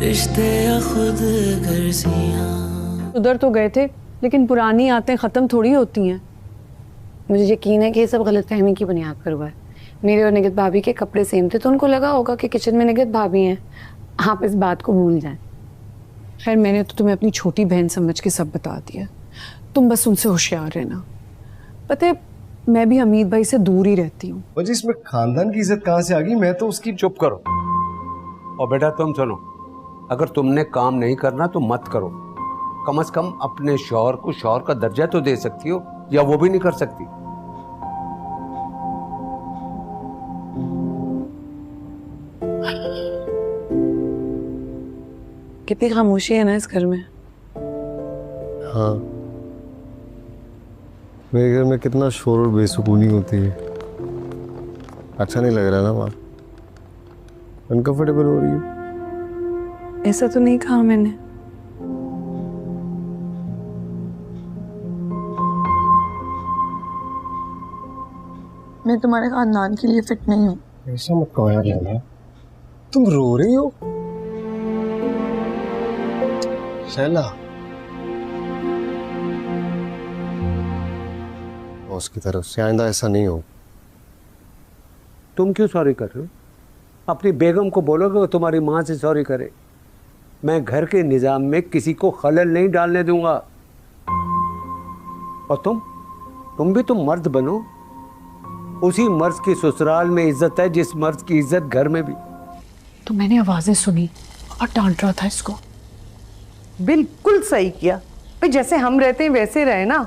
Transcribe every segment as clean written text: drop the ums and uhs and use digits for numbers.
رشتے یا خود غرضیاں. ادھر تو گئے تھے لیکن پرانی عادتیں ختم تھوڑی ہوتی ہیں. مجھے یقین ہے کہ یہ سب غلط فہمی کی بنیاد پر ہوا ہے. میرے اور نگہت بھابھی کے کپڑے سیم تھے تو ان کو لگا ہوگا کہ کچن میں نگہت بھابھی ہیں. آپ اس بات کو بھول جائیں. خیر میں نے تو تمہیں اپنی چھوٹی بہن سمجھ کے سب بتا دیا. تم بس ان سے ہوشیار رہنا. پتہ ہے میں بھی حمید بھائی سے دور ہی رہتی ہوں. وجہ اس میں خاندان کی عزت کہاں سے آ گئی؟ میں تو اس کی. چپ کرو. اور بیٹا تم سنو، اگر تم نے کام نہیں کرنا تو مت کرو. کم از کم اپنے شوہر کو شوہر کا درجہ تو دے سکتی ہو، یا وہ بھی نہیں کر سکتی؟ کتنی خاموشی ہے نا اس گھر میں. ہاں میرے گھر میں کتنا شور اور بے سکونی ہوتی ہے. اچھا نہیں لگ رہا نا ماں؟ انکمفرٹیبل ہو رہی ہے؟ ایسا تو نہیں کہا میں نے. میں تمہارے خاندان کے لیے فٹ نہیں ہوں. ایسا مت کہو یار لیلا، تم رو رہی ہو. شیلا اس کی طرف سے آئندہ ایسا نہیں ہو. تم کیوں سوری کر رہے ہو؟ اپنی بیگم کو بولو کہ وہ تمہاری ماں سے سوری کرے. میں گھر کے نظام میں کسی کو خلل نہیں ڈالنے دوں گا. اور تم بھی تو مرد بنو. اسی مرد کی سسرال میں عزت ہے جس مرد کی عزت گھر میں بھی. تو میں نے آوازیں سنی اور ڈانٹ رہا تھا اس کو. بالکل صحیح کیا بھائی، جیسے ہم رہتے ہیں ویسے رہے نا.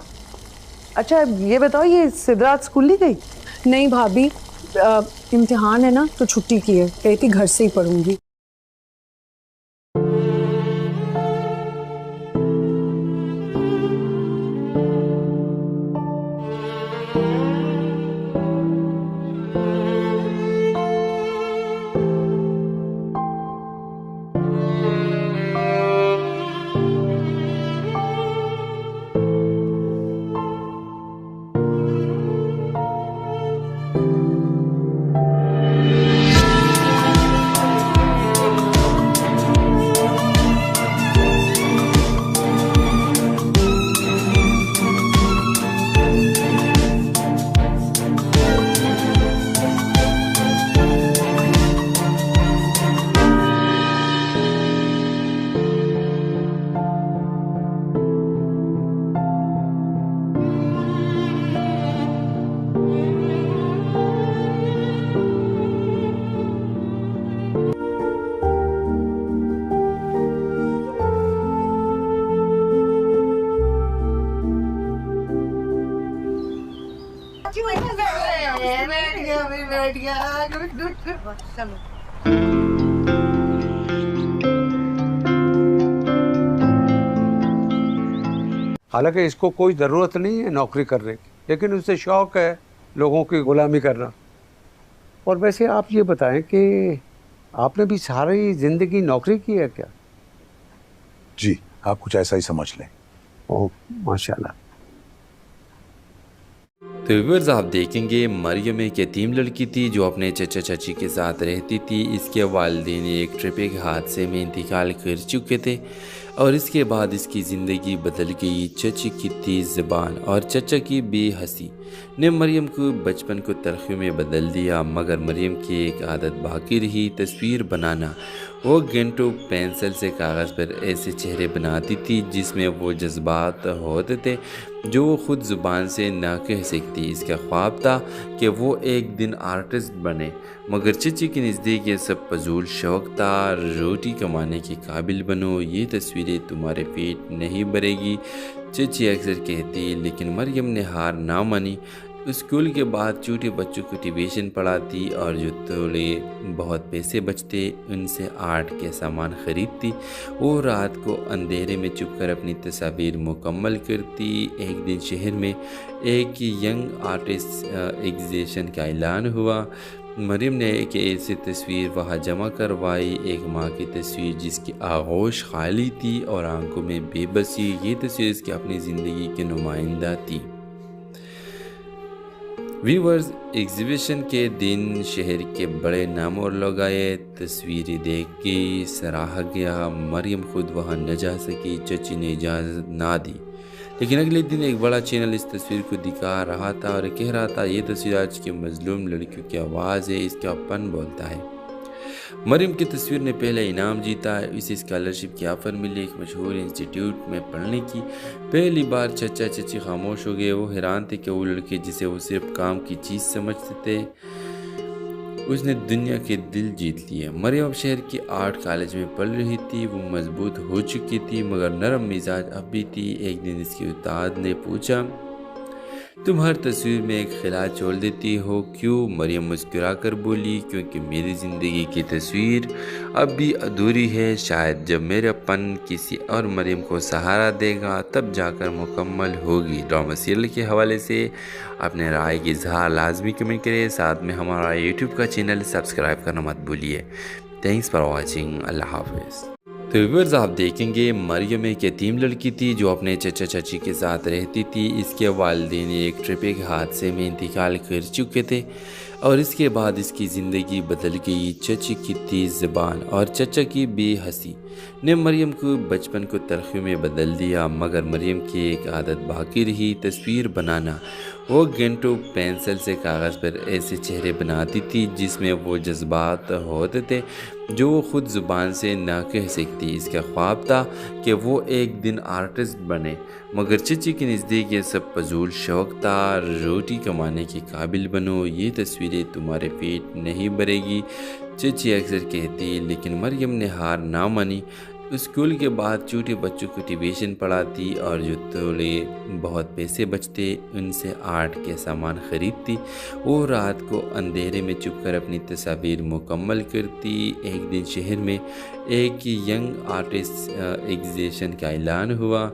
اچھا یہ بتاؤ، یہ سدرات اسکول نہیں گئی؟ نہیں بھابھی، امتحان ہے نا تو چھٹی کی ہے. کہتی گھر سے ہی پڑھوں گی. حالانکہ اس کو کوئی ضرورت نہیں ہے نوکری کرنے کی، لیکن اسے شوق ہے لوگوں کی غلامی کرنا. اور ویسے آپ یہ بتائیں کہ آپ نے بھی ساری زندگی نوکری کی ہے کیا؟ جی آپ کچھ ایسا ہی سمجھ لیں. اوہ ماشاءاللہ. تو ویورز آپ دیکھیں گے مریم ایک یتیم لڑکی تھی جو اپنے چچا چچی کے ساتھ رہتی تھی. اس کے والدین ایک ٹرپک حادثے میں انتقال کر چکے تھے اور اس کے بعد اس کی زندگی بدل گئی. چچی کی تیز زبان اور چچا کی بے حسی نے مریم کو بچپن کو تلخیوں میں بدل دیا، مگر مریم کی ایک عادت باقی رہی، تصویر بنانا. وہ گھنٹوں پینسل سے کاغذ پر ایسے چہرے بناتی تھی جس میں وہ جذبات ہوتے تھے جو وہ خود زبان سے نہ کہہ سکتی. اس کا خواب تھا کہ وہ ایک دن آرٹسٹ بنے، مگر چچی کے نزدیک یہ سب فضول شوق تھا. روٹی کمانے کے قابل بنو، یہ تصویریں تمہارے پیٹ نہیں بھرے گی، چچی اکثر کہتی. لیکن مریم نے ہار نہ مانی. اسکول کے بعد چھوٹے بچوں کو ٹیوشن پڑھاتی اور جو تھوڑے بہت پیسے بچتے ان سے آرٹ کے سامان خریدتی. وہ رات کو اندھیرے میں چھپ کر اپنی تصاویر مکمل کرتی. ایک دن شہر میں ایک ینگ آرٹسٹ ایگزیبیشن کا اعلان ہوا. مریم نے ایک ایسی تصویر وہاں جمع کروائی، ایک ماں کی تصویر جس کی آغوش خالی تھی اور آنکھوں میں بے بسی. یہ تصویر اس کی اپنی زندگی کی نمائندہ تھی. व्यूवर्स, एग्जीबिशन के दिन शहर के बड़े नाम और लोग आए। तस्वीरें देख के सराहा गया। मरियम खुद वहाँ न जा सकी, चची ने इजाज़त ना दी, लेकिन अगले दिन एक बड़ा चैनल इस तस्वीर को दिखा रहा था और कह रहा था ये तस्वीर आज की मजलूम लड़कियों की आवाज़ है, इसका अपन बोलता है। मरियम की तस्वीर ने पहला इनाम जीता। इसे स्कॉलरशिप की ऑफ़र मिली एक मशहूर इंस्टीट्यूट में पढ़ने की। पहली बार चचा चची खामोश हो गए। वो हैरान थे कि वो लड़के जिसे वो सिर्फ काम की चीज़ समझते थे, उसने दुनिया के दिल जीत लिए। मरियम अब शहर की आर्ट कॉलेज में पढ़ रही थी। वो मजबूत हो चुकी थी मगर नरम मिजाज अब भी थी। एक दिन इसकी उस्ताद ने पूछा, तुम हर तस्वीर में एक खिलाफ छोड़ देती हो क्यों? मरियम मुस्कुरा कर बोली, क्योंकि मेरी ज़िंदगी की तस्वीर अब भी अधूरी है। शायद जब मेरापन किसी और मरियम को सहारा देगा तब जाकर मुकम्मल होगी। ड्रामा सीरियल के हवाले से अपने राय की इजहार लाजमी कमेंट करें। साथ में हमारा यूट्यूब का चैनल सब्सक्राइब करना मत भूलिए। Thanks for watching. अल्लाह हाफिज़। तो व्यूअर्स, आप देखेंगे मरियम एक यतीम लड़की थी जो अपने चचा चाची के साथ रहती थी। इसके वालिदैन एक ट्रैफिक हादसे में इंतकाल कर चुके थे और इसके बाद इसकी ज़िंदगी बदल गई। चची की तेज़ ज़बान और चचा की बेहसी ने मरियम को बचपन को तरक्की में बदल दिया, मगर मरियम की एक आदत बाकी रही, तस्वीर बनाना। वो घंटों पेंसिल से कागज़ पर ऐसे चेहरे बनाती थी जिसमें वो जज्बात होते थे जो वो ख़ुद ज़ुबान से ना कह सकती। इसका ख्वाब था कि वो एक दिन आर्टिस्ट बने, मगर चची के नज़दीक ये सब फजूल शौक़ था। रोटी कमाने के काबिल बनो, ये तस्वीरें तुम्हारे पेट नहीं भरेगी, चची अक्सर कहती। लेकिन मरियम ने हार ना मानी। स्कूल के बाद छोटे बच्चों को ट्यूशन पढ़ाती और जो थोड़े बहुत पैसे बचते उनसे आर्ट के सामान ख़रीदती। वो रात को अंधेरे में छुपकर अपनी तस्वीर मुकम्मल करती। एक दिन शहर में एक यंग आर्टिस्ट एग्जीबिशन का ऐलान हुआ।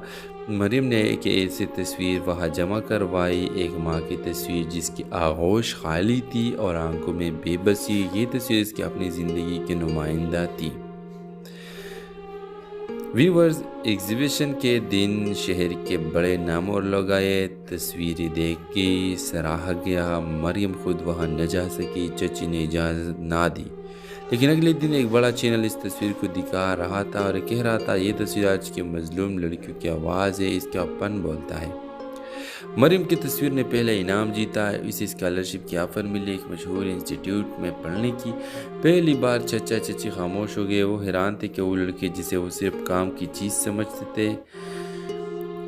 मरियम ने एक ऐसी तस्वीर वहाँ जमा करवाई, एक माँ की तस्वीर जिसकी आगोश खाली थी और आंखों में बेबसी। ये तस्वीर इसकी अपनी ज़िंदगी की नुमाइंदा थी। व्यूवर्स, एग्जीबिशन के दिन शहर के बड़े नाम और लोग आए। तस्वीरें देख के सराहा गया। मरियम खुद वहाँ न जा सकी, चची ने इजाज़त ना दी, लेकिन अगले दिन एक बड़ा चैनल इस तस्वीर को दिखा रहा था और कह रहा था ये तस्वीर आज की मजलूम लड़कियों की आवाज़ है, इसका अपन बोलता है। मरियम की तस्वीर ने पहला इनाम जीता। इसे स्कॉलरशिप की ऑफ़र मिली एक मशहूर इंस्टीट्यूट में पढ़ने की। पहली बार चचा चची खामोश हो गए। वो हैरान थे कि वो लड़के जिसे वो सिर्फ काम की चीज़ समझते थे,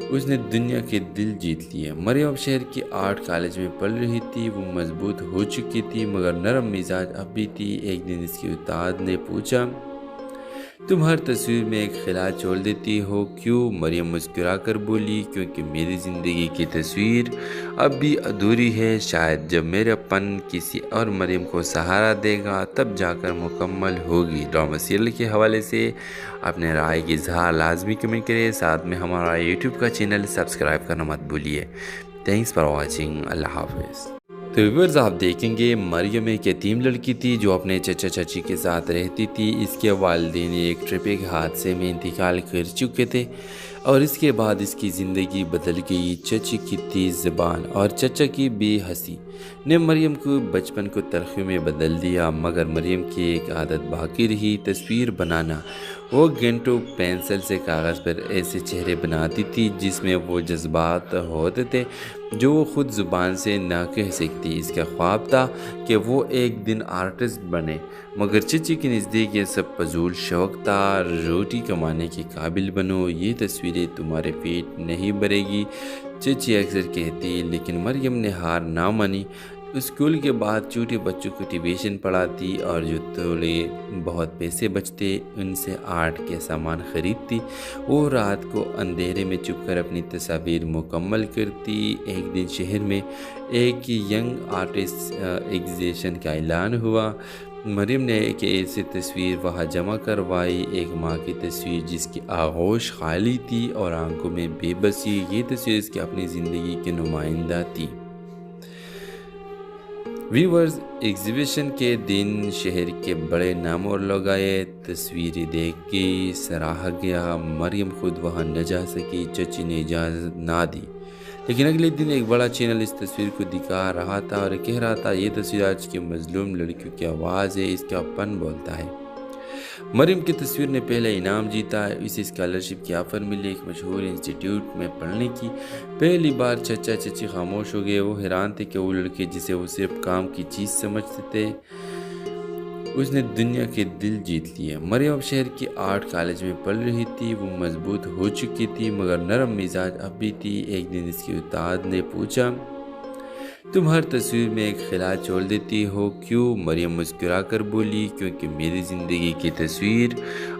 उसने दुनिया के दिल जीत लिए। मरियम अब शहर की आर्ट कॉलेज में पढ़ रही थी। वो मजबूत हो चुकी थी मगर नरम मिजाज अब भी थी। एक दिन इसकी उस्ताद ने पूछा, तुम हर तस्वीर में एक खिलाफ छोड़ देती हो क्यों? मरियम मुस्कुरा कर बोली, क्योंकि मेरी ज़िंदगी की तस्वीर अब भी अधूरी है। शायद जब मेरापन किसी और मरियम को सहारा देगा तब जाकर मुकम्मल होगी। ड्रामा सीरियल के हवाले से अपने राय की इजहार लाजमी कमेंट करें। साथ में हमारा यूट्यूब का चैनल सब्सक्राइब करना मत भूलिए। Thanks for watching. अल्लाह हाफिज़। तो व्यूअर्स, आप देखेंगे मरियम एक यतीम लड़की थी जो अपने चचा चाची के साथ रहती थी। इसके वालिदैन एक ट्रैफिक हादसे में इंतकाल कर चुके थे और इसके बाद इसकी ज़िंदगी बदल गई। चची की तेज़ ज़बान और चचा की बेहसी ने मरियम को बचपन को तरक्की में बदल दिया, मगर मरियम की एक आदत बाकी रही, तस्वीर बनाना। वो घंटों पेंसिल से कागज़ पर ऐसे चेहरे बनाती थी जिसमें वो जज्बात होते थे जो वो ख़ुद ज़ुबान से ना कह सकती। इसका ख्वाब था कि वो एक दिन आर्टिस्ट बने, मगर चची के नज़दीक ये सब फजूल शौक़ था। रोटी कमाने के काबिल बनो, ये तस्वीरें तुम्हारे पेट नहीं भरेगी, चची अक्सर कहती। लेकिन मरियम ने हार ना मानी। स्कूल के बाद छोटे बच्चों को ट्यूशन पढ़ाती और जो थोड़े बहुत पैसे बचते उनसे आर्ट के सामान ख़रीदती। वो रात को अंधेरे में छुपकर अपनी तस्वीर मुकम्मल करती। एक दिन शहर में एक यंग आर्टिस्ट एग्जीबिशन का ऐलान हुआ। मरियम ने एक ऐसी तस्वीर वहाँ जमा करवाई, एक माँ की तस्वीर जिसकी आगोश खाली थी और आंखों में बेबसी। ये तस्वीर इसकी अपनी ज़िंदगी की नुमाइंदा थी। व्यूवर्स, एग्जीबिशन के दिन शहर के बड़े नाम और लोग आए। तस्वीरें देख के सराहा गया। मरियम खुद वहाँ न जा सकी, चची ने इजाज़त ना दी, लेकिन अगले दिन एक बड़ा चैनल इस तस्वीर को दिखा रहा था और कह रहा था ये तस्वीर आज की मजलूम लड़कियों की आवाज़ है, इसका अपन बोलता है। मरियम की तस्वीर ने पहला इनाम जीता, इसे स्कॉलरशिप की ऑफ़र मिली एक मशहूर इंस्टीट्यूट में पढ़ने की। पहली बार चचा चची खामोश हो गए। वो हैरान थे कि वो लड़के जिसे वो सिर्फ काम की चीज़ समझते थे, उसने दुनिया के दिल जीत लिए। मरियम अब शहर की आर्ट कॉलेज में पढ़ रही थी। वो मजबूत हो चुकी थी मगर नरम मिजाज अब भी थी। एक दिन इसकी उस्ताद ने पूछा, तुम हर तस्वीर में एक खिला छोड़ देती हो क्यों? मरियम मुस्कुरा कर बोली, क्योंकि मेरी ज़िंदगी की तस्वीर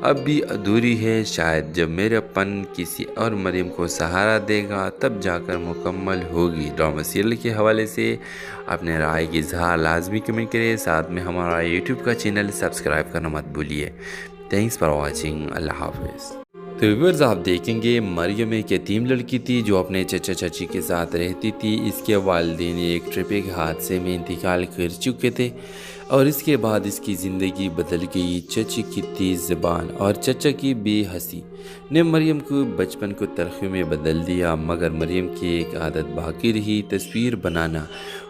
अब भी अधूरी है। शायद जब मेरापन किसी और मरियम को सहारा देगा तब जाकर मुकम्मल होगी। ड्रामा सीरियल के हवाले से अपने राय की इजहार लाजमी कमेंट करें। साथ में हमारा यूट्यूब का चैनल सब्सक्राइब करना मत भूलिए। Thanks for watching. अल्लाह हाफिज़। तो व्यूअर्स, आप देखेंगे मरियम एक यतीम लड़की थी जो अपने चचा चाची के साथ रहती थी। इसके वालिदैन एक ट्रैफिक हादसे में इंतकाल कर चुके थे और इसके बाद इसकी ज़िंदगी बदल गई। चची की तेज़ ज़बान और चचा की बेहसी ने मरियम को बचपन को तलखी में बदल दिया, मगर मरियम की एक आदत बाकी रही, तस्वीर बनाना।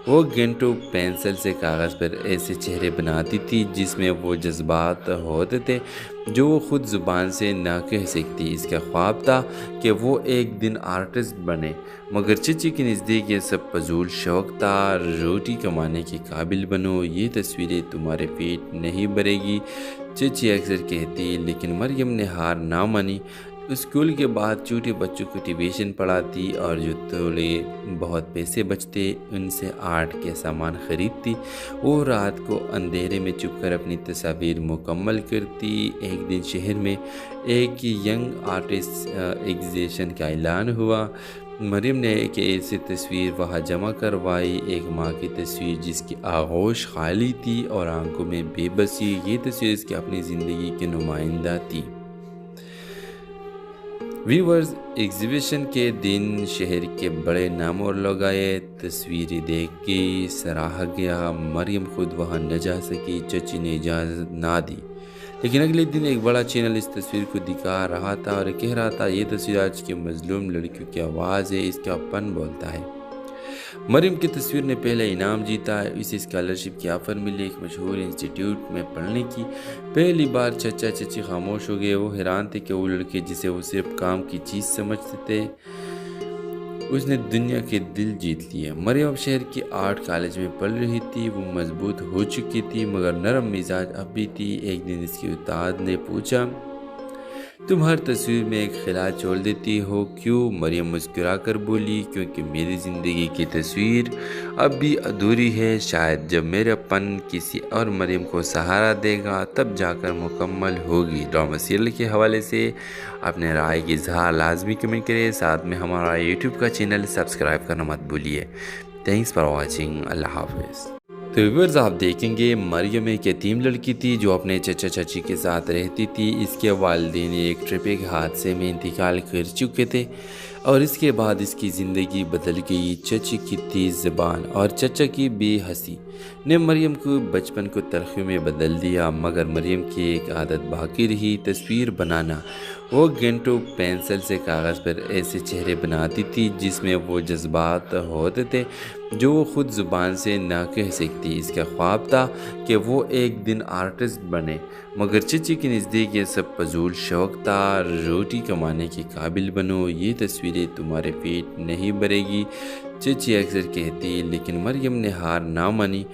वो घंटों पेंसिल से कागज़ पर ऐसे चेहरे बनाती थी जिसमें वो जज्बात होते थे जो वो ख़ुद ज़ुबान से ना कह सकती। इसका ख्वाब था कि वो एक दिन आर्टिस्ट बने, मगर चची के नज़दीक ये सब फजूल शौक़ था। रोटी कमाने के काबिल बनो, ये तस्वीरें तुम्हारे पेट नहीं भरेगी, चची अक्सर कहती। लेकिन मरियम ने हार ना मानी। स्कूल के बाद छोटे बच्चों को ट्यूशन पढ़ाती और जो थोड़े बहुत पैसे बचते उनसे आर्ट के सामान ख़रीदती। वो रात को अंधेरे में छुपकर अपनी तस्वीर मुकम्मल करती। एक दिन शहर में एक यंग आर्टिस्ट एग्जीबिशन का ऐलान हुआ। मरियम ने एक ऐसी तस्वीर वहाँ जमा करवाई, एक माँ की तस्वीर जिसकी आगोश खाली थी और आंखों में बेबसी। ये तस्वीर इसकी अपनी ज़िंदगी की नुमाइंदा थी। व्यूअर्स, एग्जीबिशन के दिन शहर के बड़े नाम और लोग आए। तस्वीरें देख के सराहा गया। मरियम खुद वहाँ न जा सकी, चची ने इजाज़त ना दी। लेकिन अगले दिन एक बड़ा चैनल इस तस्वीर को दिखा रहा था और कह रहा था ये तस्वीर आज की मजलूम लड़कियों की आवाज़ है, इसका अपन बोलता है। मरियम की तस्वीर ने पहला इनाम जीता, इसे स्कॉलरशिप की ऑफ़र मिली एक मशहूर इंस्टीट्यूट में पढ़ने की। पहली बार चचा चची खामोश हो गए। वो हैरान थे कि वो लड़के जिसे वो सिर्फ काम की चीज़ समझते थे, उसने दुनिया के दिल जीत लिए। मरियम अब शहर की आर्ट कॉलेज में पढ़ रही थी। वो मजबूत हो चुकी थी मगर नरम मिजाज अब भी थी। एक दिन इसकी उस्ताद ने पूछा, तुम हर तस्वीर में एक खिला छोड़ देती हो क्यों? मरियम मुस्कुरा कर बोली, क्योंकि मेरी ज़िंदगी की तस्वीर अब भी अधूरी है। शायद जब मेरापन किसी और मरियम को सहारा देगा तब जाकर मुकम्मल होगी। ड्रामा सीरियल के हवाले से अपने राय की इजहार लाजमी कमेंट करें। साथ में हमारा यूट्यूब का चैनल सब्सक्राइब करना मत भूलिए। Thanks for watching. अल्लाह हाफिज़। तो व्यूअर्स, आप देखेंगे मरियम एक यतीम लड़की थी जो अपने चचा चाची के साथ रहती थी। इसके वालिदैन एक ट्रैफिक हादसे में इंतकाल कर चुके थे और इसके बाद इसकी ज़िंदगी बदल गई। चची की तेज़ ज़बान और चचा की बेहसी ने मरियम को बचपन को तलखी में बदल दिया, मगर मरियम की एक आदत बाकी रही, तस्वीर बनाना। वो घंटों पेंसिल से कागज़ पर ऐसे चेहरे बनाती थी जिसमें वो जज्बात होते थे जो वो ख़ुद ज़ुबान से ना कह सकती। इसका ख्वाब था कि वो एक दिन आर्टिस्ट बने, मगर चची के नज़दीक ये सब फजूल शौक़ था। रोटी कमाने के काबिल बनो, ये तस्वीरें तुम्हारे पेट नहीं भरेगी, चची अक्सर कहती। लेकिन मरियम ने हार ना मानी।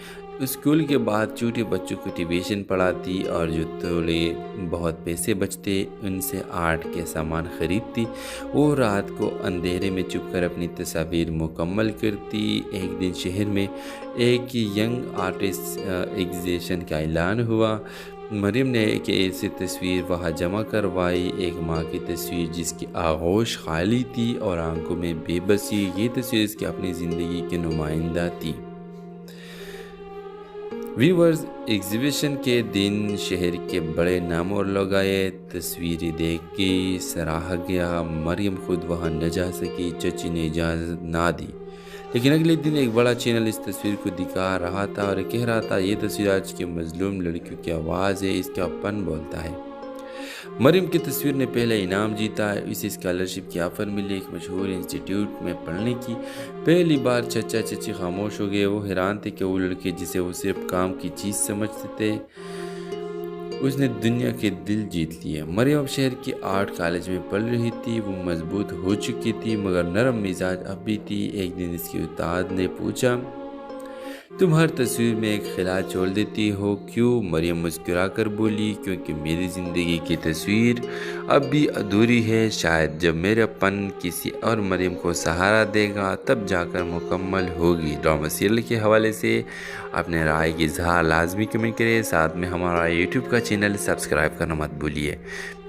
स्कूल के बाद छोटे बच्चों को ट्यूशन पढ़ाती और जो थोड़े बहुत पैसे बचते उनसे आर्ट के सामान ख़रीदती। वो रात को अंधेरे में छुपकर अपनी तस्वीर मुकम्मल करती। एक दिन शहर में एक यंग आर्टिस्ट एग्जीबिशन का ऐलान हुआ। मरियम ने एक ऐसी तस्वीर वहाँ जमा करवाई, एक माँ की तस्वीर जिसकी आगोश खाली थी और आंखों में बेबसी। ये तस्वीर इसकी अपनी ज़िंदगी की नुमाइंदा थी। व्यूअर्स, एग्जीबिशन के दिन शहर के बड़े नाम और लोग आए। तस्वीरें देख के सराहा गया। मरियम खुद वहाँ न जा सकी, चची ने इजाज़त ना दी। लेकिन अगले दिन एक बड़ा चैनल इस तस्वीर को दिखा रहा था और कह रहा था ये तस्वीर आज की मजलूम लड़कियों की आवाज़ है, इसका अपन बोलता है। मरियम की तस्वीर ने पहला इनाम जीता। इसे स्कॉलरशिप की ऑफ़र मिली एक मशहूर इंस्टीट्यूट में पढ़ने की। पहली बार चचा चची खामोश हो गए। वो हैरान थे कि वो लड़के जिसे वो सिर्फ काम की चीज़ समझते थे, उसने दुनिया के दिल जीत लिए। मरियम अब शहर की आर्ट कॉलेज में पढ़ रही थी। वो मजबूत हो चुकी थी मगर नरम मिजाज अब भी थी। एक दिन इसकी उस्ताद ने पूछा, तुम हर तस्वीर में एक खिला छोड़ देती हो क्यों? मरियम मुस्कुरा कर बोली, क्योंकि मेरी ज़िंदगी की तस्वीर अब भी अधूरी है। शायद जब मेरापन किसी और मरियम को सहारा देगा तब जाकर मुकम्मल होगी। ड्रामा सीरियल के हवाले से अपने राय की इजहार लाजमी कमेंट करें। साथ में हमारा यूट्यूब का चैनल सब्सक्राइब करना मत भूलिए।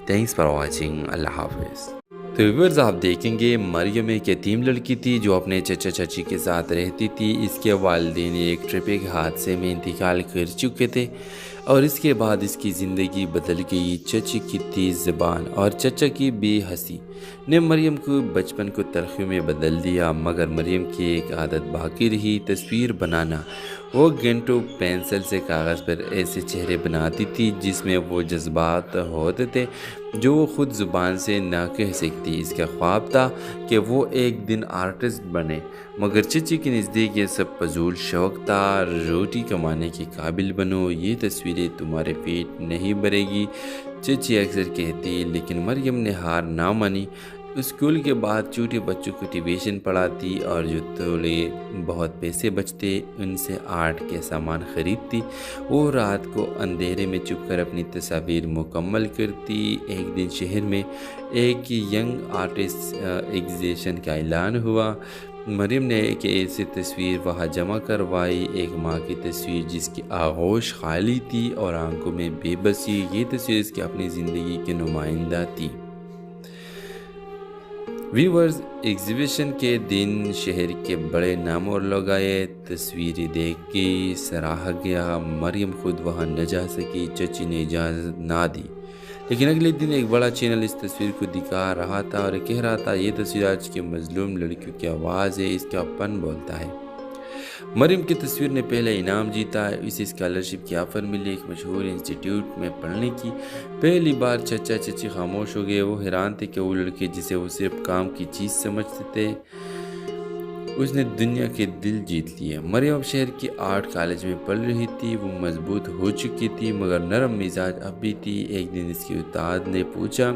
Thanks for watching. अल्लाह हाफिज़। तो व्यूअर्स, आप देखेंगे मरियम एक यतीम लड़की थी जो अपने चचा चाची के साथ रहती थी। इसके वालिदैन एक ट्रैफिक हादसे में इंतकाल कर चुके थे और इसके बाद इसकी ज़िंदगी बदल गई। चची की तेज़ ज़बान और चचा की बेहसी ने मरियम को बचपन को तलखी में बदल दिया। मगर मरियम की एक आदत बाकी रही, तस्वीर बनाना। वो घंटों पेंसिल से कागज़ पर ऐसे चेहरे बनाती थी जिसमें वो जज्बात होते थे जो वो ख़ुद ज़ुबान से ना कह सकती। इसका ख्वाब था कि वो एक दिन आर्टिस्ट बने, मगर चची के नज़दीक ये सब फजूल शौक़ था। रोटी कमाने के काबिल बनो, ये तस्वीरें तुम्हारे पेट नहीं भरेगी, चची अक्सर कहती। लेकिन मरियम ने हार ना मानी। स्कूल के बाद छोटे बच्चों को ट्यूशन पढ़ाती और जो थोड़े बहुत पैसे बचते उनसे आर्ट के सामान ख़रीदती। वो रात को अंधेरे में छुपकर अपनी तस्वीर मुकम्मल करती। एक दिन शहर में एक यंग आर्टिस्ट एग्जीबिशन का ऐलान हुआ। मरियम ने एक ऐसी तस्वीर वहाँ जमा करवाई, एक माँ की तस्वीर जिसकी आगोश खाली थी और आंखों में बेबसी। ये तस्वीर इसकी अपनी ज़िंदगी की नुमाइंदा थी। व्यूअर्स, एग्जीबिशन के दिन शहर के बड़े नाम और लोग आए। तस्वीरें देख के सराहा गया। मरियम खुद वहाँ न जा सकी, चची ने इजाज़त ना दी। लेकिन अगले दिन एक बड़ा चैनल इस तस्वीर को दिखा रहा था और कह रहा था, ये तस्वीर आज की मजलूम लड़कियों की आवाज़ है, इसका अपन बोलता है। मरियम की तस्वीर ने पहला इनाम जीता। इसे स्कॉलरशिप की ऑफ़र मिली एक मशहूर इंस्टीट्यूट में पढ़ने की। पहली बार चचा चची खामोश हो गए। वो हैरान थे कि वो लड़के जिसे वो सिर्फ काम की चीज़ समझते थे, उसने दुनिया के दिल जीत लिए। मरियम अब शहर की आर्ट कॉलेज में पढ़ रही थी। वो मजबूत हो चुकी थी मगर नरम मिजाज अब भी थी। एक दिन इसकी उस्ताद ने पूछा,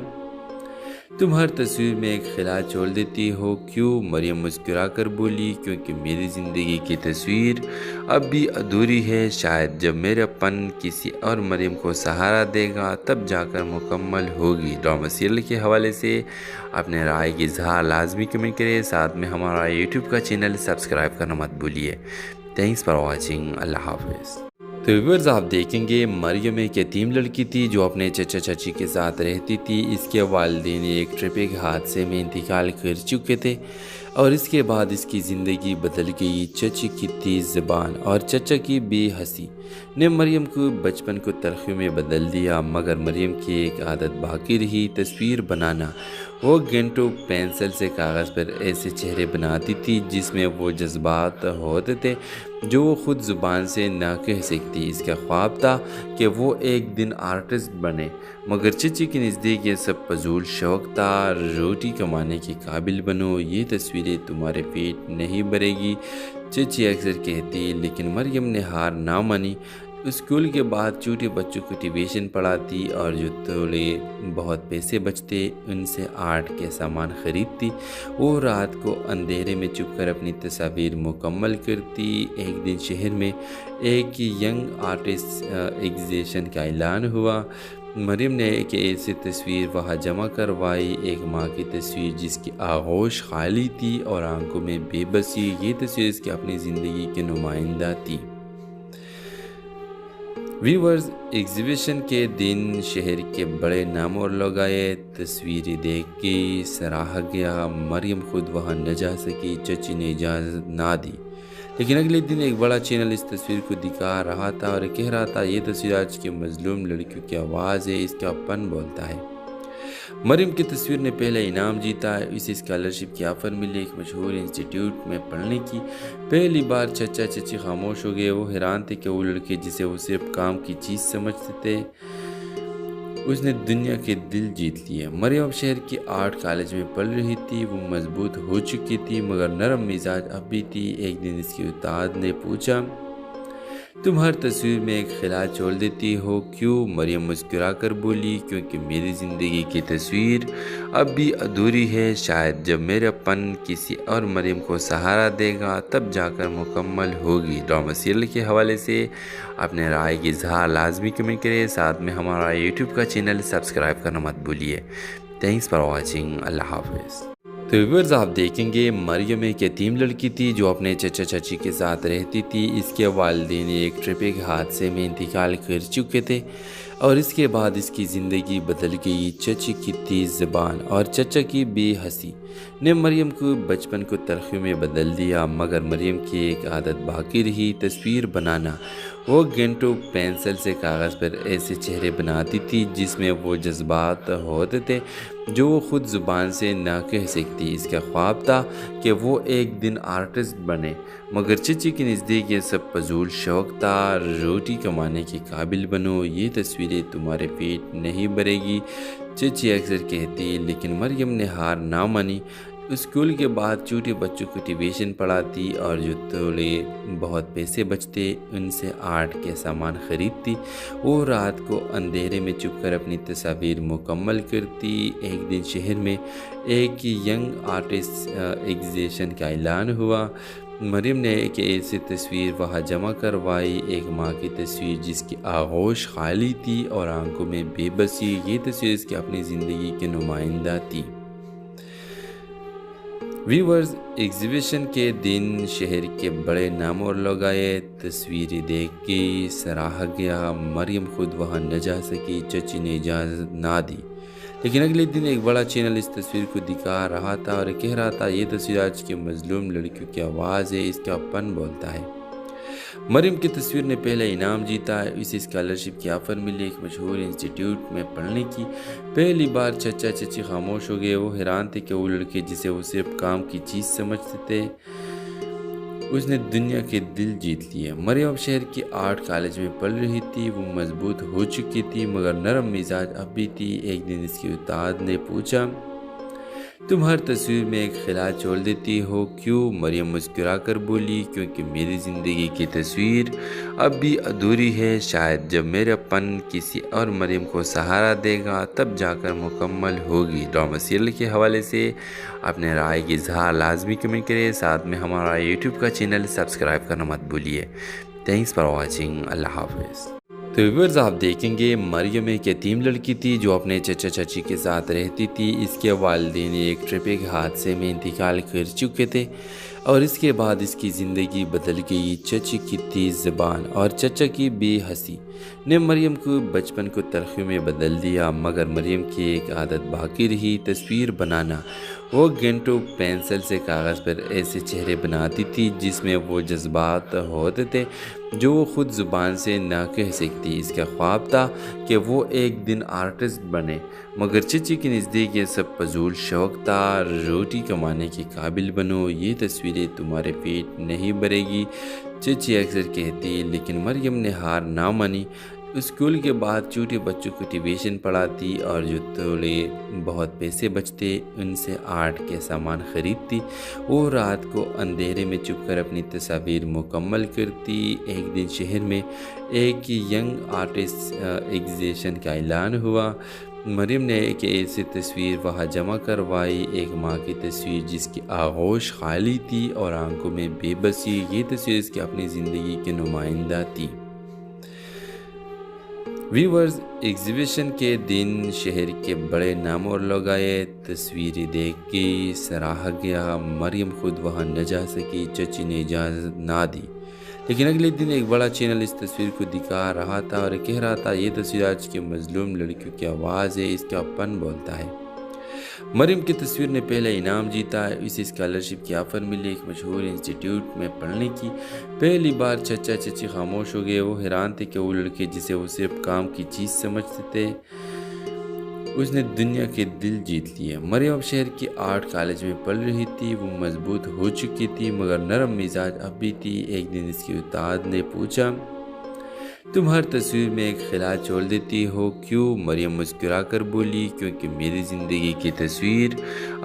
तुम हर तस्वीर में एक खिला छोड़ देती हो क्यों? मरियम मुस्कुरा कर बोली, क्योंकि मेरी ज़िंदगी की तस्वीर अब भी अधूरी है। शायद जब मेरापन किसी और मरियम को सहारा देगा तब जाकर मुकम्मल होगी। ड्रामा सीरियल के हवाले से अपने राय की इजहार लाजमी कमेंट करें। साथ में हमारा यूट्यूब का चैनल सब्सक्राइब करना मत भूलिए। Thanks for watching. अल्लाह हाफिज़। तो व्यूअर्स, आप देखेंगे मरियम एक यतीम लड़की थी जो अपने चचा चाची के साथ रहती थी। इसके वालिदैन एक ट्रैफिक हादसे में इंतकाल कर चुके थे और इसके बाद इसकी ज़िंदगी बदल गई। चची की तेज़ ज़बान और चचा की बेहसी ने मरियम को बचपन को तलखी में बदल दिया। मगर मरियम की एक आदत बाकी रही, तस्वीर बनाना। वो घंटों पेंसिल से कागज़ पर ऐसे चेहरे बनाती थी जिसमें वो जज्बात होते थे जो वो ख़ुद ज़ुबान से ना कह सकती। इसका ख्वाब था कि वो एक दिन आर्टिस्ट बने, मगर चची के नज़दीक ये सब फजूल शौक़ था। रोटी कमाने के काबिल बनो, ये तस्वीरें तुम्हारे पेट नहीं भरेगी, चची अक्सर कहती। लेकिन मरियम ने हार ना मानी। स्कूल के बाद छोटे बच्चों को ट्यूशन पढ़ाती और जो थोड़े बहुत पैसे बचते उनसे आर्ट के सामान ख़रीदती। वो रात को अंधेरे में छुपकर अपनी तस्वीर मुकम्मल करती। एक दिन शहर में एक यंग आर्टिस्ट एग्जीबिशन का ऐलान हुआ। मरियम ने एक ऐसी तस्वीर वहाँ जमा करवाई, एक माँ की तस्वीर जिसकी आगोश खाली थी और आंखों में बेबसी। ये तस्वीर इसकी अपनी ज़िंदगी की नुमाइंदा थी। व्यूअर्स, एग्जीबिशन के दिन शहर के बड़े नाम और लोग आए। तस्वीरें देख के सराहा गया। मरियम खुद वहाँ न जा सकी, चची ने इजाज़त ना दी। लेकिन अगले दिन एक बड़ा चैनल इस तस्वीर को दिखा रहा था और कह रहा था, ये तस्वीर आज की मजलूम लड़कियों की आवाज़ है, इसका अपन बोलता है। मरियम की तस्वीर ने पहला इनाम जीता। इसे स्कॉलरशिप की ऑफ़र मिली एक मशहूर इंस्टीट्यूट में पढ़ने की। पहली बार चचा चची खामोश हो गए। वो हैरान थे कि वो लड़के जिसे वो सिर्फ काम की चीज़ समझते थे, اس نے دنیا کے دل جیت لیے۔ مریم اب شہر کی آرٹ کالج میں پڑھ رہی تھی، وہ مضبوط ہو چکی تھی مگر نرم مزاج اب بھی تھی۔ ایک دن اس کی استاد نے پوچھا، تم ہر تصویر میں ایک خلا چھوڑ دیتی ہو کیوں؟ مریم مسکرا کر بولی، کیونکہ میری زندگی کی تصویر اب بھی ادھوری ہے، شاید جب میرا پن کسی اور مریم کو سہارا دے گا تب جا کر مکمل ہوگی۔ ڈرامہ سیریل کے حوالے سے اپنے رائے کی اظہار لازمی کمنٹ کریں، ساتھ میں ہمارا یوٹیوب کا چینل سبسکرائب کرنا مت بھولیے۔ تھینکس فار واچنگ، اللہ حافظ۔ تو ویورز آپ دیکھیں گے مریم ایک یتیم لڑکی تھی جو اپنے چچا چاچی کے ساتھ رہتی تھی۔ اس کے والدین ایک ٹریفک حادثے میں انتقال کر چکے تھے اور اس کے بعد اس کی زندگی بدل گئی۔ چچی کی تیز زبان اور چچا کی بے حسی نے مریم کو بچپن کو تلخی میں بدل دیا، مگر مریم کی ایک عادت باقی رہی، تصویر بنانا۔ وہ گھنٹوں پینسل سے کاغذ پر ایسے چہرے بناتی تھی جس میں وہ جذبات ہوتے تھے جو وہ خود زبان سے نہ کہہ سکتی۔ اس کا خواب تھا کہ وہ ایک دن آرٹسٹ بنے، مگر چچی کے نزدیک یہ سب فضول شوق تھا۔ روٹی کمانے کے قابل بنو، یہ تصویریں تمہارے پیٹ نہیں بھرے گی، چچی اکثر کہتی، لیکن مریم نے ہار نہ مانی۔ اسکول کے بعد چھوٹے بچوں کو ٹیوشن پڑھاتی اور جو تھوڑے بہت پیسے بچتے ان سے آرٹ کے سامان خریدتی۔ وہ رات کو اندھیرے میں چھپ کر اپنی تصاویر مکمل کرتی۔ ایک دن شہر میں ایک ینگ آرٹسٹ ایگزیبیشن کا اعلان ہوا۔ مریم نے ایک ایسی تصویر وہاں جمع کروائی، ایک ماں کی تصویر جس کی آغوش خالی تھی اور آنکھوں میں بے بسی۔ یہ تصویر اس کی اپنی زندگی کے نمائندہ تھی۔ ویورز، ایگزیبیشن کے دن شہر کے بڑے نام اور لوگ آئے۔ تصویریں دیکھ کے سراہا گیا۔ مریم خود وہاں نہ جا سکی، چچی نے اجازت نہ دی، لیکن اگلے دن ایک بڑا چینل اس تصویر کو دکھا رہا تھا اور کہہ رہا تھا، یہ تصویر آج کی مظلوم لڑکیوں کی آواز ہے، اس کا پن بولتا ہے۔ مریم کی تصویر نے پہلا انعام جیتا، اسے اسکالرشپ کی آفر ملی ایک مشہور انسٹیٹیوٹ میں پڑھنے کی۔ پہلی بار چچا چچی خاموش ہو گئے، وہ حیران تھے کہ وہ لڑکے جسے وہ صرف کام کی چیز سمجھتے تھے اس نے دنیا کے دل جیت لیے۔ مریم اب شہر کی آرٹ کالج میں پڑھ رہی تھی، وہ مضبوط ہو چکی تھی مگر نرم مزاج اب بھی تھی۔ ایک دن اس کی استاد نے پوچھا، تم ہر تصویر میں ایک خلا چھوڑ دیتی ہو کیوں؟ مریم مسکرا کر بولی، کیونکہ میری زندگی کی تصویر اب بھی ادھوری ہے، شاید جب میرا پن کسی اور مریم کو سہارا دے گا تب جا کر مکمل ہوگی۔ ڈرامہ سیریل کے حوالے سے اپنے رائے کی اظہار لازمی کمنٹ کریں، ساتھ میں ہمارا یوٹیوب کا چینل سبسکرائب کرنا مت بھولیے۔ تھینکس فار واچنگ، اللہ حافظ۔ تو ویورز آپ دیکھیں گے مریم ایک یتیم لڑکی تھی جو اپنے چچا چاچی کے ساتھ رہتی تھی۔ اس کے والدین ایک ٹریفک حادثے میں انتقال کر چکے تھے اور اس کے بعد اس کی زندگی بدل گئی۔ چچی کی تیز زبان اور چچا کی بے حسی نے مریم کو بچپن کو تلخی میں بدل دیا، مگر مریم کی ایک عادت باقی رہی، تصویر بنانا۔ وہ گھنٹوں پینسل سے کاغذ پر ایسے چہرے بناتی تھی جس میں وہ جذبات ہوتے تھے جو وہ خود زبان سے نہ کہہ سکتی۔ اس کا خواب تھا کہ وہ ایک دن آرٹسٹ بنے، مگر چچی کے نزدیک یہ سب فضول شوق تھا۔ روٹی کمانے کے قابل بنو، یہ تصویریں تمہارے پیٹ نہیں بھرے گی، چچی اکثر کہتی، لیکن مریم نے ہار نہ مانی۔ اسکول کے بعد چھوٹے بچوں کو ٹیوشن پڑھاتی اور جو تھوڑے بہت پیسے بچتے ان سے آرٹ کے سامان خریدتی۔ وہ رات کو اندھیرے میں چھپ کر اپنی تصاویر مکمل کرتی۔ ایک دن شہر میں ایک ینگ آرٹسٹ ایگزیبیشن کا اعلان ہوا۔ مریم نے ایک ایسی تصویر وہاں جمع کروائی، ایک ماں کی تصویر جس کی آغوش خالی تھی اور آنکھوں میں بے بسی۔ یہ تصویر اس کی اپنی زندگی کے نمائندہ تھی۔ ویورز، ایگزیبیشن کے دن شہر کے بڑے نام اور لوگ آئے۔ تصویریں دیکھ کے سراہا گیا۔ مریم خود وہاں نہ جا سکی، چچی نے اجازت نہ دی، لیکن اگلے دن ایک بڑا چینل اس تصویر کو دکھا رہا تھا اور کہہ رہا تھا، یہ تصویر آج کی مظلوم لڑکیوں کی آواز ہے، اس کا پن بولتا ہے۔ مریم کی تصویر نے پہلا انعام جیتا، اسے اسکالرشپ کی آفر ملی ایک مشہور انسٹیٹیوٹ میں پڑھنے کی۔ پہلی بار چچا چچی خاموش ہو گئے، وہ حیران تھے کہ وہ لڑکے جسے وہ صرف کام کی چیز سمجھتے تھے اس نے دنیا کے دل جیت لیے۔ مریم اب شہر کی آرٹ کالج میں پڑھ رہی تھی، وہ مضبوط ہو چکی تھی مگر نرم مزاج اب بھی تھی۔ ایک دن اس کی استاد نے پوچھا، तुम हर तस्वीर में एक खिला छोड़ देती हो क्यों? मरियम मुस्कुरा कर बोली, क्योंकि मेरी ज़िंदगी की तस्वीर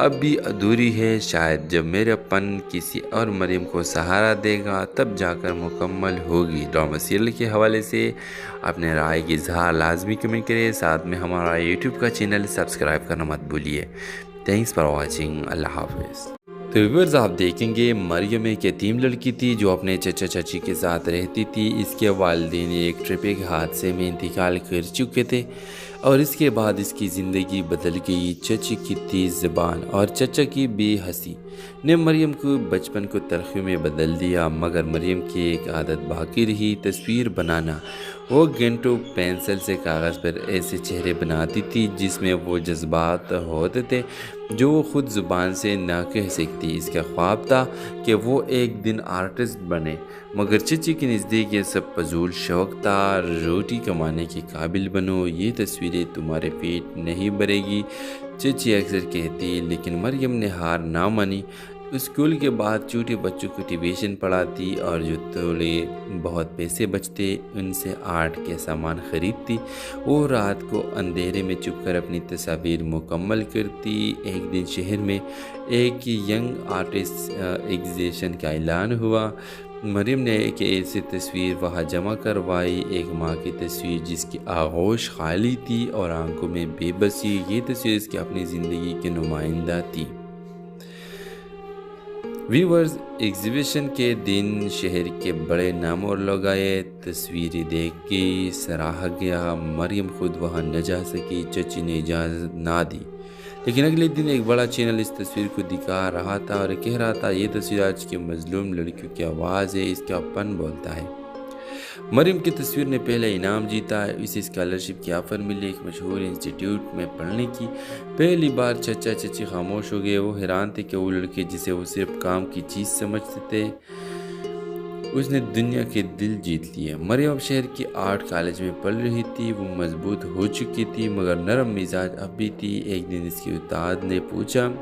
अब भी अधूरी है। शायद जब मेरापन किसी और मरियम को सहारा देगा तब जाकर मुकम्मल होगी। ड्रामा सीरियल के हवाले से अपने राय की इजहार लाजमी कमेंट करें। साथ में हमारा यूट्यूब का चैनल सब्सक्राइब करना मत भूलिए। Thanks for watching. अल्लाह हाफिज़। तो व्यूअर्स, आप देखेंगे मरियम एक यतीम लड़की थी जो अपने चचा चाची के साथ रहती थी। इसके वालिदैन एक ट्रैफिक हादसे में इंतकाल कर चुके थे और इसके बाद इसकी ज़िंदगी बदल गई। चची की तेज़ ज़बान और चचा की बेहसी ने मरियम को बचपन को तरक्की में बदल दिया, मगर मरियम की एक आदत बाकी रही, तस्वीर बनाना। वो घंटों पेंसिल से कागज़ पर ऐसे चेहरे बनाती थी जिसमें वो जज्बात होते थे जो वो ख़ुद ज़ुबान से ना कह सकती। इसका ख्वाब था कि वो एक दिन आर्टिस्ट बने, मगर चची के नज़दीक ये सब फजूल शौक़ था। रोटी कमाने के काबिल बनो, ये तस्वीरें तुम्हारे पेट नहीं भरेगी, चची अक्सर कहती। लेकिन मरियम ने हार ना मानी। स्कूल के बाद छोटे बच्चों को ट्यूशन पढ़ाती और जो थोड़े बहुत पैसे बचते उनसे आर्ट के सामान ख़रीदती। वो रात को अंधेरे में छुपकर अपनी तस्वीर मुकम्मल करती। एक दिन शहर में एक यंग आर्टिस्ट एग्जीबिशन का ऐलान हुआ। मरियम ने एक ऐसी तस्वीर वहाँ जमा करवाई, एक माँ की तस्वीर जिसकी आगोश खाली थी और आंखों में बेबसी। ये तस्वीर इसकी अपनी ज़िंदगी की नुमाइंदा थी। व्यूअर्स, एग्जीबिशन के दिन शहर के बड़े नाम और लोग आए। तस्वीरें देख के सराहा गया। मरियम खुद वहाँ न जा सकी, चची ने इजाज़त ना दी। लेकिन अगले दिन एक बड़ा चैनल इस तस्वीर को दिखा रहा था और कह रहा था, ये तस्वीर आज की मजलूम लड़कियों की आवाज़ है, इसका अपन बोलता है। मरियम की तस्वीर ने पहला इनाम जीता। इसे स्कॉलरशिप की ऑफ़र मिली एक मशहूर इंस्टीट्यूट में पढ़ने की। पहली बार चचा चची खामोश हो गए। वो हैरान थे कि वो लड़के जिसे वो सिर्फ काम की चीज़ समझते थे, उसने दुनिया के दिल जीत लिए। मरियम शहर की आर्ट कॉलेज में पढ़ रही थी। वो मजबूत हो चुकी थी मगर नरम मिजाज अब भी थी। एक दिन इसकी उस्ताद ने पूछा,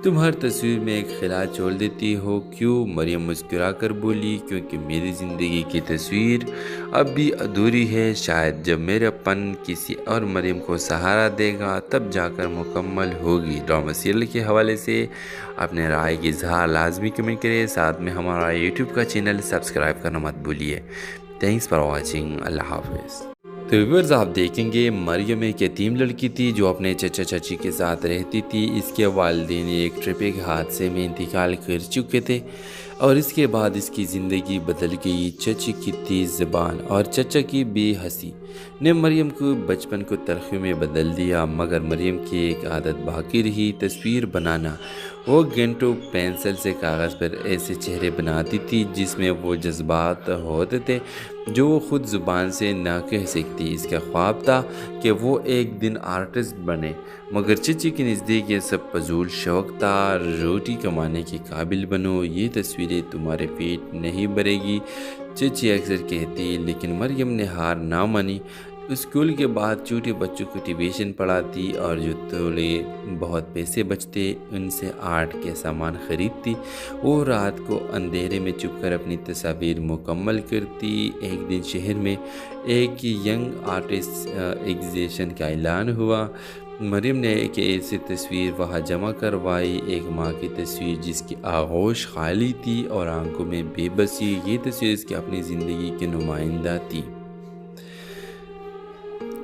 तुम हर तस्वीर में एक खिला छोड़ देती हो क्यों? मरियम मुस्कुरा कर बोली, क्योंकि मेरी ज़िंदगी की तस्वीर अब भी अधूरी है। शायद जब मेरापन किसी और मरियम को सहारा देगा तब जाकर मुकम्मल होगी। ड्रामा सीरियल के हवाले से अपने राय की इजहार लाजमी कमेंट करें। साथ में हमारा यूट्यूब का चैनल सब्सक्राइब करना मत भूलिए। Thanks for watching. अल्लाह हाफिज़। तो व्यूअर्स, आप देखेंगे मरियम एक यतीम लड़की थी जो अपने चचा चाची के साथ रहती थी। इसके वालिदैन एक ट्रैफिक हादसे में इंतकाल कर चुके थे और इसके बाद इसकी ज़िंदगी बदल गई। चची की तेज़ ज़बान और चचा की बेहसी ने मरियम को बचपन को तरक्की में बदल दिया, मगर मरियम की एक आदत बाकी रही, तस्वीर बनाना। वो घंटों पेंसिल से कागज़ पर ऐसे चेहरे बनाती थी जिसमें वो जज्बात होते थे जो वो ख़ुद ज़ुबान से ना कह सकती। इसका ख्वाब था कि वो एक दिन आर्टिस्ट बने, मगर चची के नज़दीक ये सब फजूल शौक़ था। रोटी कमाने के काबिल बनो, ये तस्वीरें तुम्हारे पेट नहीं भरेगी, चची अक्सर कहती। लेकिन मरियम ने हार ना मानी। स्कूल के बाद छोटे बच्चों को ट्यूशन पढ़ाती और जो थोड़े बहुत पैसे बचते उनसे आर्ट के सामान ख़रीदती। वो रात को अंधेरे में छुपकर अपनी तस्वीर मुकम्मल करती। एक दिन शहर में एक यंग आर्टिस्ट एग्जीबिशन का ऐलान हुआ। मरियम ने एक ऐसी तस्वीर वहाँ जमा करवाई, एक माँ की तस्वीर जिसकी आगोश खाली थी और आंखों में बेबसी। ये तस्वीर इसकी अपनी ज़िंदगी की नुमाइंदा थी।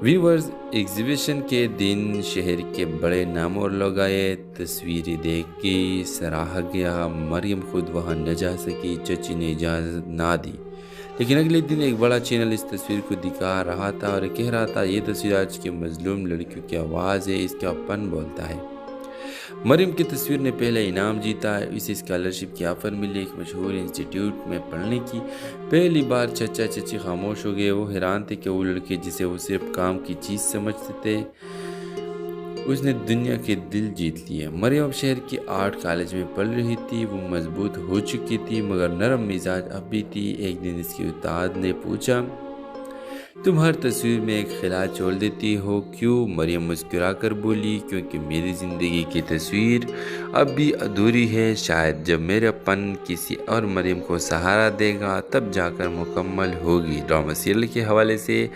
व्यूअर्स, एग्जीबिशन के दिन शहर के बड़े नाम और लोग आए। तस्वीरें देख के सराहा गया। मरियम खुद वहाँ न जा सकी, चची ने इजाज़त ना दी। लेकिन अगले दिन एक बड़ा चैनल इस तस्वीर को दिखा रहा था और कह रहा था, ये तस्वीर आज की मजलूम लड़कियों की आवाज़ है, इसका अपन बोलता है। मरियम की तस्वीर ने पहला इनाम जीता। इसे स्कॉलरशिप की ऑफ़र मिली एक मशहूर इंस्टीट्यूट में पढ़ने की। पहली बार चचा चची खामोश हो गए। वो हैरान थे कि वो लड़के जिसे वो सिर्फ काम की चीज़ समझते थे, उसने दुनिया के दिल जीत लिए। मरियम शहर की आर्ट कॉलेज में पढ़ रही थी। वो मजबूत हो चुकी थी मगर नरम मिजाज अब भी थी। एक दिन इसकी उस्ताद ने पूछा, तुम हर तस्वीर में एक खिला छोड़ देती हो क्यों? मरियम मुस्कुरा कर बोली, क्योंकि मेरी ज़िंदगी की तस्वीर अब भी अधूरी है। शायद जब मेरापन किसी और मरियम को सहारा देगा तब जाकर मुकम्मल होगी। ड्रामा सीरियल के हवाले से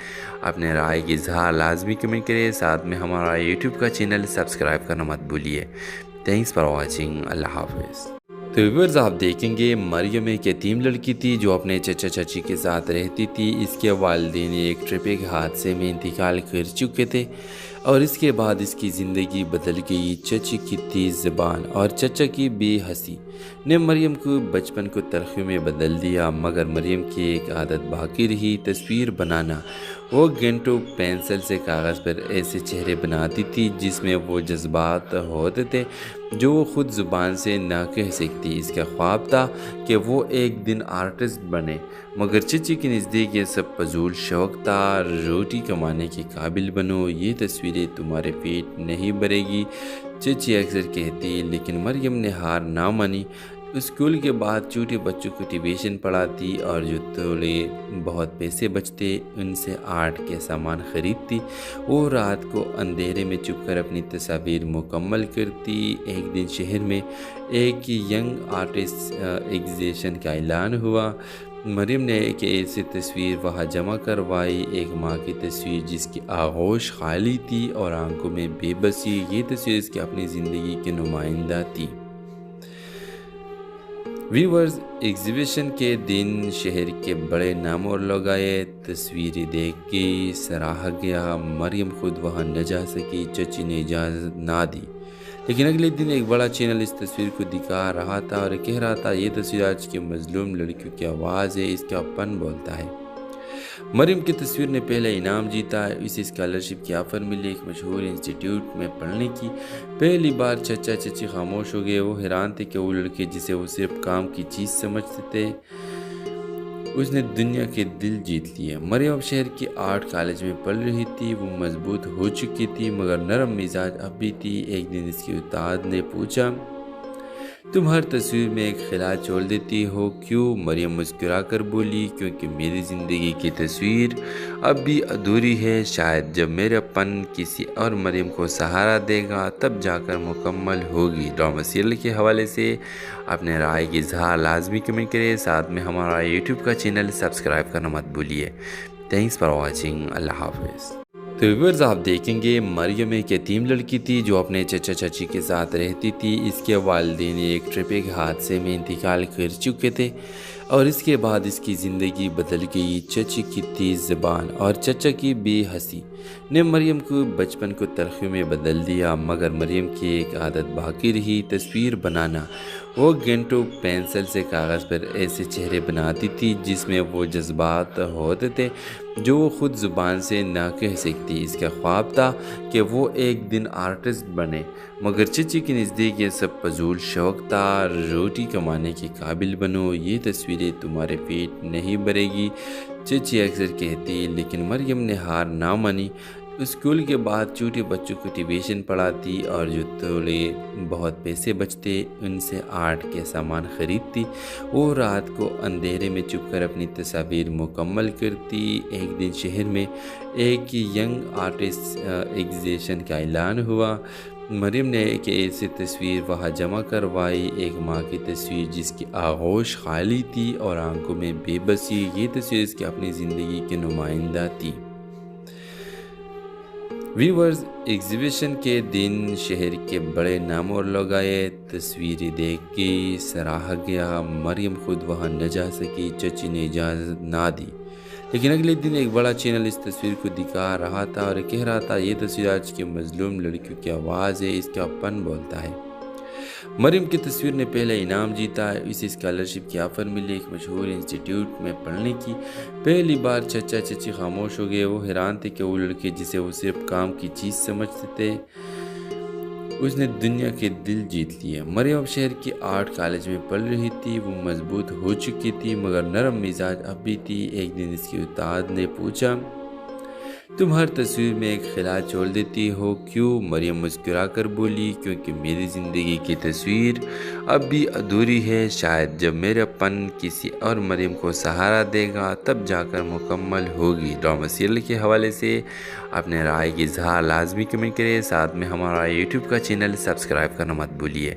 अपने राय की इजहार लाजमी कमेंट करें। साथ में हमारा यूट्यूब का चैनल सब्सक्राइब करना मत भूलिए। Thanks for watching. अल्लाह हाफिज़। तो व्यूअर्स, आप देखेंगे मरियम एक यतीम लड़की थी जो अपने चचा चाची के साथ रहती थी। इसके वालिदैन एक ट्रैफिक हादसे में इंतकाल कर चुके थे और इसके बाद इसकी ज़िंदगी बदल गई। चची की तेज़ ज़बान और चचा की बेहसी ने मरियम को बचपन को तलखी में बदल दिया, मगर मरियम की एक आदत बाकी रही, तस्वीर बनाना। वो घंटों पेंसिल से कागज़ पर ऐसे चेहरे बनाती थी जिसमें वो जज्बात होते थे जो वो ख़ुद ज़ुबान से ना कह सकती। इसका ख्वाब था कि वो एक दिन आर्टिस्ट बने, मगर चची के नज़दीक ये सब फजूल शौक़ था। रोटी कमाने के काबिल बनो, ये तस्वीरें तुम्हारे पेट नहीं भरेगी, चची अक्सर कहती। लेकिन मरियम ने हार ना मानी। स्कूल के बाद छोटे बच्चों को ट्यूशन पढ़ाती और जो थोड़े बहुत पैसे बचते उनसे आर्ट के सामान ख़रीदती। वो रात को अंधेरे में छुपकर अपनी तस्वीर मुकम्मल करती। एक दिन शहर में एक यंग आर्टिस्ट एग्जीबिशन का ऐलान हुआ। मरियम ने एक ऐसी तस्वीर वहाँ जमा करवाई, एक माँ की तस्वीर जिसकी आगोश खाली थी और आंखों में बेबसी। ये तस्वीर इसकी अपनी ज़िंदगी की नुमाइंदा थी। व्यूअर्स, एग्जीबिशन के दिन शहर के बड़े नाम और लोग आए। तस्वीरें देख के सराहा गया। मरियम खुद वहाँ न जा सकी, चची ने इजाज़त ना दी। लेकिन अगले दिन एक बड़ा चैनल इस तस्वीर को दिखा रहा था और कह रहा था, ये तस्वीर आज की मजलूम लड़कियों की आवाज़ है, इसका अपन बोलता है। मरियम की तस्वीर ने पहला इनाम जीता। इसे स्कॉलरशिप की ऑफ़र मिली एक मशहूर इंस्टीट्यूट में पढ़ने की। पहली बार चचा चची खामोश हो गए। वो हैरान थे कि वो लड़के जिसे वो सिर्फ काम की चीज़ समझते थे, उसने दुनिया के दिल जीत लिए। मरियम शहर की आर्ट कॉलेज में पढ़ रही थी। वो मजबूत हो चुकी थी मगर नरम मिजाज अब भी थी। एक दिन इसके उस्ताद ने पूछा, तुम हर तस्वीर में एक खिला छोड़ देती हो क्यों? मरियम मुस्कुरा कर बोली, क्योंकि मेरी ज़िंदगी की तस्वीर अब भी अधूरी है। शायद जब मेरापन किसी और मरियम को सहारा देगा तब जाकर मुकम्मल होगी। ड्रामा सीरियल के हवाले से अपने राय की इजहार लाजमी कमेंट करें। साथ में हमारा यूट्यूब का चैनल सब्सक्राइब करना मत भूलिए। Thanks for watching. अल्लाह हाफिज़। तो व्यूअर्स, आप देखेंगे मरियम एक यतीम लड़की थी जो अपने चचा चाची के साथ रहती थी। इसके वालिदैन एक ट्रैफिक हादसे में इंतकाल कर चुके थे और इसके बाद इसकी ज़िंदगी बदल गई। चची की तेज़ ज़बान और चचा की बेहसी ने मरियम को बचपन को तलखी में बदल दिया, मगर मरियम की एक आदत बाकी रही, तस्वीर बनाना। वो घंटों पेंसिल से कागज़ पर ऐसे चेहरे बनाती थी जिसमें वो जज्बात होते थे जो वो ख़ुद ज़ुबान से ना कह सकती। इसका ख्वाब था कि वो एक दिन आर्टिस्ट बने, मगर चची के नज़दीक ये सब फजूल शौक़ था। रोटी कमाने के काबिल बनो, ये तस्वीरें तुम्हारे पेट नहीं भरेगी, चची अक्सर कहती। लेकिन मरियम ने हार ना मानी। स्कूल के बाद छोटे बच्चों को ट्यूशन पढ़ाती और जो थोड़े बहुत पैसे बचते उनसे आर्ट के सामान ख़रीदती। वो रात को अंधेरे में छुपकर अपनी तस्वीर मुकम्मल करती। एक दिन शहर में एक यंग आर्टिस्ट एग्जीबिशन का ऐलान हुआ। मरियम ने एक ऐसी तस्वीर वहाँ जमा करवाई, एक माँ की तस्वीर जिसकी आगोश खाली थी और आंखों में बेबसी। ये तस्वीर इसकी अपनी ज़िंदगी की नुमाइंदा थी। व्यूअर्स, एग्जीबिशन के दिन शहर के बड़े नाम और लोग आए। तस्वीरें देख के सराहा गया। मरियम खुद वहाँ न जा सकी, चची ने इजाज़त ना दी। लेकिन अगले दिन एक बड़ा चैनल इस तस्वीर को दिखा रहा था और कह रहा था, ये तस्वीर आज की मजलूम लड़कियों की आवाज़ है, इसका अपन बोलता है। मरियम की तस्वीर ने पहला इनाम जीता। इसे स्कॉलरशिप की ऑफ़र मिली एक मशहूर इंस्टीट्यूट में पढ़ने की। पहली बार चचा चची खामोश हो गए। वो हैरान थे कि वो लड़के जिसे वो सिर्फ काम की चीज़ समझते थे, उसने दुनिया के दिल जीत लिए। मरियम शहर की आर्ट कॉलेज में पढ़ रही थी। वो मजबूत हो चुकी थी मगर नरम मिजाज अब भी थी। एक दिन इसके उस्ताद ने पूछा, तुम हर तस्वीर में एक खिला छोड़ देती हो क्यों? मरियम मुस्कुरा कर बोली, क्योंकि मेरी ज़िंदगी की तस्वीर अब भी अधूरी है। शायद जब मेरापन किसी और मरियम को सहारा देगा तब जाकर मुकम्मल होगी। ड्रामा सीरियल के हवाले से अपने राय की इजहार लाजमी कमेंट करें। साथ में हमारा यूट्यूब का चैनल सब्सक्राइब करना मत भूलिए।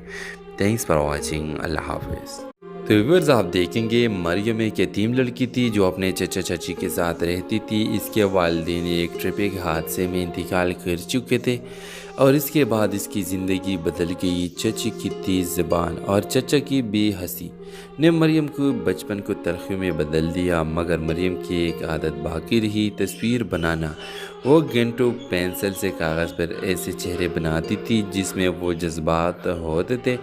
Thanks for watching. अल्लाह हाफिज़। तो व्यूअर्स, आप देखेंगे मरियम एक यतीम लड़की थी जो अपने चचा चाची के साथ रहती थी। इसके वालिदैन एक ट्रैफिक हादसे में इंतकाल कर चुके थे और इसके बाद इसकी ज़िंदगी बदल गई। चची की तेज़ ज़बान और चचा की बेहसी ने मरियम को बचपन को तलखी में बदल दिया, मगर मरियम की एक आदत बाकी रही, तस्वीर बनाना। वो घंटों पेंसिल से कागज़ पर ऐसे चेहरे बनाती थी जिसमें वो जज्बात होते थे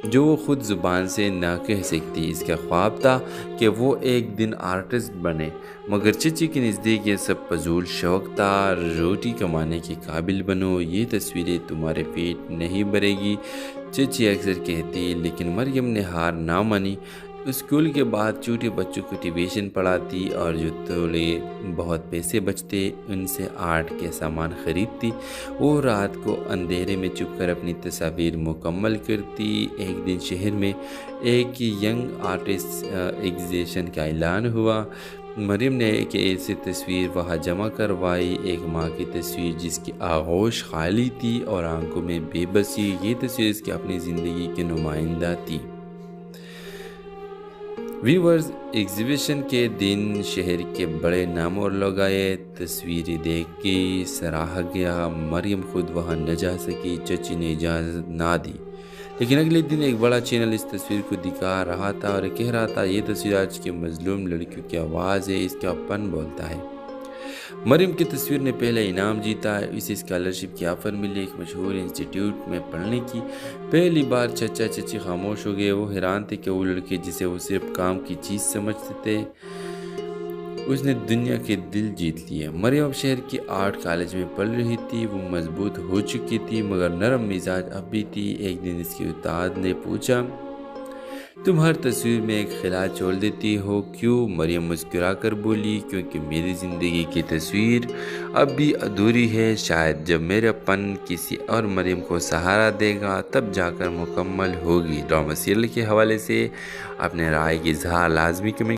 जो वो ख़ुद ज़ुबान से ना कह सकती। इसका ख्वाब था कि वो एक दिन आर्टिस्ट बने, मगर चची के नज़दीक ये सब फजूल शौक़ था। रोटी कमाने के काबिल बनो, ये तस्वीरें तुम्हारे पेट नहीं भरेगी, चची अक्सर कहती। लेकिन मरियम ने हार ना मानी। स्कूल के बाद छोटे बच्चों को ट्यूशन पढ़ाती और जो थोड़े बहुत पैसे बचते उनसे आर्ट के सामान ख़रीदती। वो रात को अंधेरे में छुपकर अपनी तस्वीर मुकम्मल करती। एक दिन शहर में एक यंग आर्टिस्ट एग्जीबिशन का ऐलान हुआ। मरियम ने एक ऐसी तस्वीर वहाँ जमा करवाई, एक माँ की तस्वीर जिसकी आगोश खाली थी और आंखों में बेबसी। ये तस्वीर इसकी अपनी ज़िंदगी की नुमाइंदा थी। व्यूअर्स, एग्जीबिशन के दिन शहर के बड़े नाम और लोग आए। तस्वीरें देख के सराहा गया। मरियम खुद वहाँ न जा सकी, चची ने इजाज़त ना दी। लेकिन अगले दिन एक बड़ा चैनल इस तस्वीर को दिखा रहा था और कह रहा था, ये तस्वीर आज की मजलूम लड़कियों की आवाज़ है, इसका अपन बोलता है। मरियम की तस्वीर ने पहला इनाम जीता। इसे स्कॉलरशिप की ऑफ़र मिली एक मशहूर इंस्टीट्यूट में पढ़ने की। पहली बार चचा चची खामोश हो गए। वो हैरान थे कि वो लड़के जिसे वो सिर्फ काम की चीज़ समझते थे, उसने दुनिया के दिल जीत लिए। मरियम शहर की आर्ट कॉलेज में पढ़ रही थी। वो मजबूत हो चुकी थी मगर नरम मिजाज अब भी थी। एक दिन इसके उस्ताद ने पूछा, तुम हर तस्वीर में एक खिला छोड़ देती हो क्यों? मरियम मुस्कुरा कर बोली, क्योंकि मेरी ज़िंदगी की तस्वीर अब भी अधूरी है। शायद जब मेरापन किसी और मरियम को सहारा देगा तब जाकर मुकम्मल होगी। ड्रामा सीरियल के हवाले से अपने राय की इजहार लाजमी कमेंट